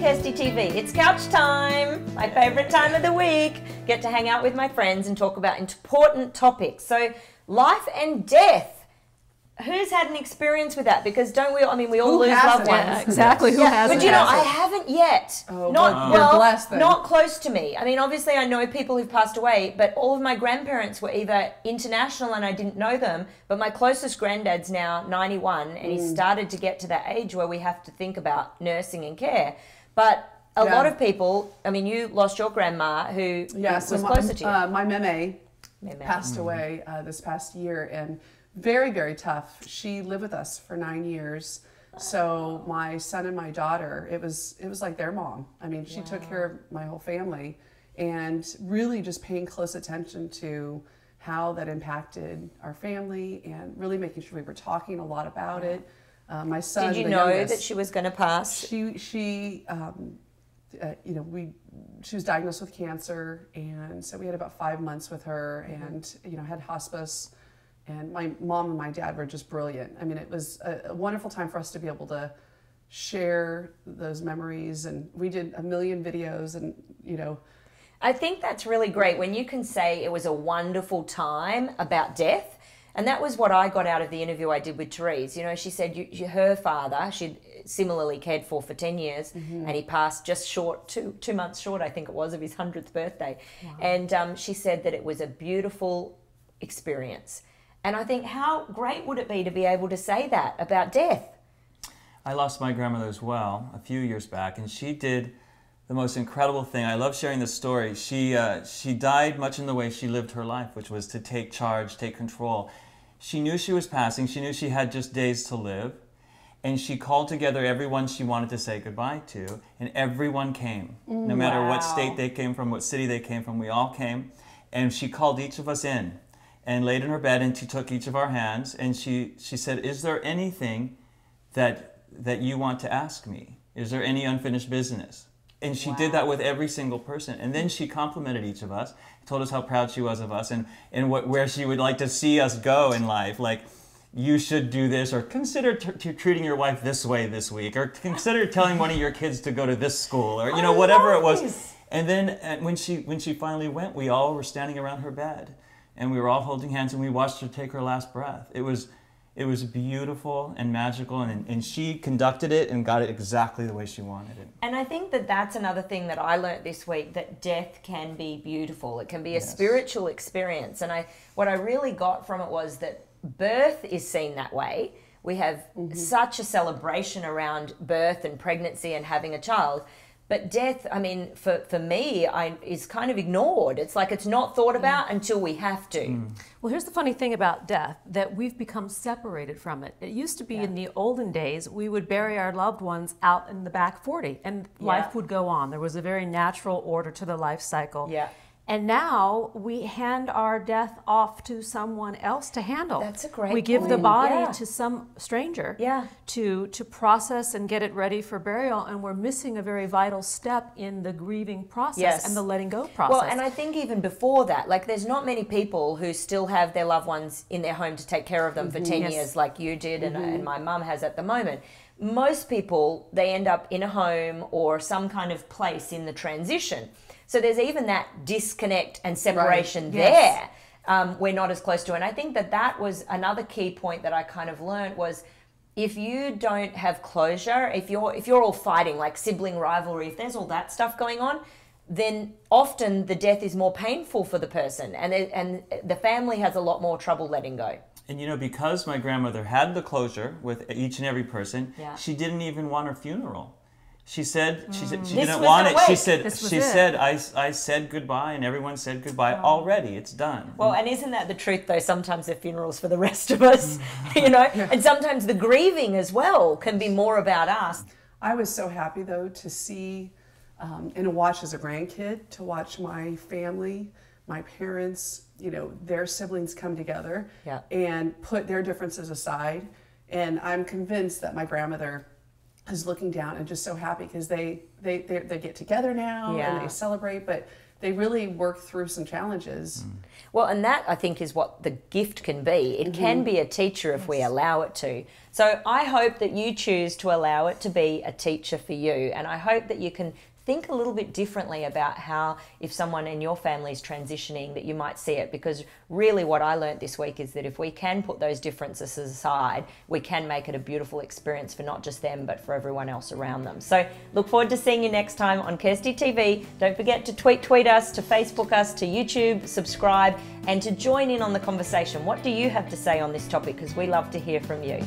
Kirsty TV. It's couch time, my favourite time of the week. Get to hang out with my friends and talk about important topics. So, life and death. Who's had an experience with that? Because don't we all, we all lose loved ones. Yeah, exactly, who hasn't? But you know, I haven't yet. Oh, not you're blessed then. Not close to me. Obviously I know people who've passed away, but all of my grandparents were either international and I didn't know them, but my closest granddad's now 91 and he's started to get to that age where we have to think about nursing and care. But a lot of people, you lost your grandma who was closer to you. My meme passed away this past year, and very, very tough. She lived with us for 9 years. So my son and my daughter, it was like their mom. She took care of my whole family, and really just paying close attention to how that impacted our family and really making sure we were talking a lot about it. My son, did you know that she was going to pass? She was diagnosed with cancer, and so we had about 5 months with her, and had hospice. And my mom and my dad were just brilliant. It was a wonderful time for us to be able to share those memories, and we did a million videos, and I think that's really great when you can say it was a wonderful time about death. And that was what I got out of the interview I did with Therese. She said her father, she'd similarly cared for 10 years, and he passed just short, two months short, I think it was, of his 100th birthday. Wow. And she said that it was a beautiful experience. And I think how great would it be to be able to say that about death? I lost my grandmother as well a few years back, and she did the most incredible thing. I love sharing this story. She died much in the way she lived her life, which was to take charge, take control. She knew she was passing. She knew she had just days to live. And she called together everyone she wanted to say goodbye to, and everyone came. No matter what state they came from, what city they came from, we all came. And she called each of us in and laid in her bed, and she took each of our hands, and she said, "Is there anything that you want to ask me? Is there any unfinished business?" And she did that with every single person. And then she complimented each of us, told us how proud she was of us, and where she would like to see us go in life. Like, you should do this, or consider treating your wife this way this week, or consider telling one of your kids to go to this school, or whatever it was. And then when she finally went, we all were standing around her bed. And we were all holding hands, and we watched her take her last breath. It was beautiful and magical, and she conducted it and got it exactly the way she wanted it. And I think that that's another thing that I learned this week, that death can be beautiful. It can be a spiritual experience. And what I really got from it was that birth is seen that way. We have such a celebration around birth and pregnancy and having a child. But death, for me, is kind of ignored. It's like it's not thought about until we have to. Well, here's the funny thing about death, that we've become separated from it. It used to be in the olden days, we would bury our loved ones out in the back 40, and life would go on. There was a very natural order to the life cycle. Yeah. And now we hand our death off to someone else to handle. That's a great We give point. the body to some stranger to process and get it ready for burial, and we're missing a very vital step in the grieving process and the letting go process. Well, and I think even before that, like, there's not many people who still have their loved ones in their home to take care of them for 10 years like you did and my mum has at the moment. Most people, they end up in a home or some kind of place in the transition. So there's even that disconnect and separation there. We're not as close to. And I think that was another key point that I kind of learned was, if you don't have closure, if you're all fighting, like sibling rivalry, if there's all that stuff going on, then often the death is more painful for the person, and the family has a lot more trouble letting go. And because my grandmother had the closure with each and every person, she didn't even want her funeral. She said she didn't want it. She said I said goodbye, and everyone said goodbye already. It's done. Well, and isn't that the truth though? Sometimes the funerals for the rest of us, and sometimes the grieving as well can be more about us. I was so happy though to see and to watch as a grandkid, to watch my family, my parents, their siblings come together and put their differences aside. And I'm convinced that my grandmother is looking down and just so happy, because they get together now and they celebrate, but they really work through some challenges. Well, and that I think is what the gift can be. It can be a teacher if we allow it to. So I hope that you choose to allow it to be a teacher for you. And I hope that you can think a little bit differently about how, if someone in your family is transitioning, that you might see it. Because really what I learned this week is that if we can put those differences aside, we can make it a beautiful experience for not just them, but for everyone else around them. So look forward to seeing you next time on Kirsty TV. Don't forget to tweet us, to Facebook us, to YouTube, subscribe, and to join in on the conversation. What do you have to say on this topic? Because we love to hear from you.